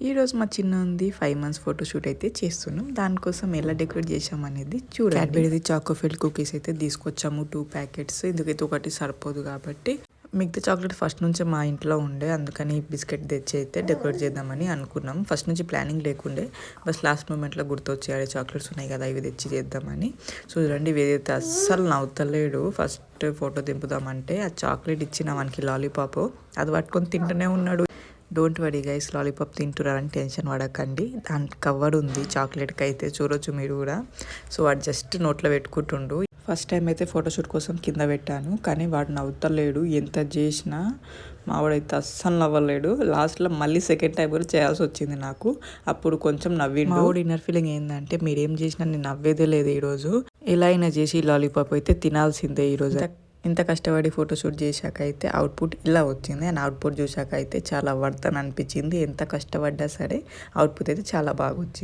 ఈరోజు మా చిన్నది 5 మంత్స్ ఫోటోషూట్ అయితే చేస్తున్నాం. దానికోసం ఎలా డెకరేట్ చేసామనేది చూడండి. క్యాడ్బెరీది చాకోఫిల్ కుకీస్ అయితే తీసుకొచ్చాము 2 ప్యాకెట్స్. ఎందుకైతే ఒకటి సరిపోదు కాబట్టి మిగతా చాక్లెట్ ఫస్ట్ నుంచి మా ఇంట్లో ఉండే, అందుకని బిస్కెట్ తెచ్చి అయితే డెకరేట్ చేద్దామని అనుకున్నాం. ఫస్ట్ నుంచి ప్లానింగ్ లేకుండే, బస్ లాస్ట్ మూమెంట్లో గుర్తొచ్చాయి చాక్లెట్స్ ఉన్నాయి కదా ఇవి తెచ్చి చేద్దామని. సో చూడండి ఇవి ఏదైతే అస్సలు నవ్వుతలేడు. ఫస్ట్ ఫోటో దింపుదామంటే ఆ చాక్లెట్ ఇచ్చిన మనకి లాలీపాప్ అది పట్టుకొని తింటూనే ఉన్నాడు. డోంట్ వరీ గైస్, లాలీపాప్ తింటున్నారని టెన్షన్ పడకండి. దానికి కవర్ ఉంది చాక్లెట్కి అయితే, చూడొచ్చు మీరు కూడా. సో వాడు జస్ట్ నోట్లో పెట్టుకుంటుండు. ఫస్ట్ టైం అయితే ఫోటోషూట్ కోసం కింద పెట్టాను, కానీ వాడు నవ్వుతలేడు. ఎంత చేసినా మావాడైతే అస్సలు నవ్వలేడు. లాస్ట్లో మళ్ళీ సెకండ్ టైం కూడా చేయాల్సి వచ్చింది నాకు. అప్పుడు కొంచెం నవ్విండు. మావాడు ఇన్నర్ ఫీలింగ్ ఏంటంటే మీరేం చేసినా నేను నవ్వేదే లేదు ఈరోజు, ఎలా అయినా చేసి లాలీపాప్ అయితే తినాల్సిందే ఈరోజు. ఇంత కష్టపడి ఫోటోషూట్ చేశాక అయితే అవుట్పుట్ ఇలా వచ్చింది. అండ్ అవుట్పుట్ చూశాక అయితే చాలా వర్త్ అని అనిపించింది. ఎంత కష్టపడ్డా సరే అవుట్పుట్ అయితే చాలా బాగా వచ్చింది.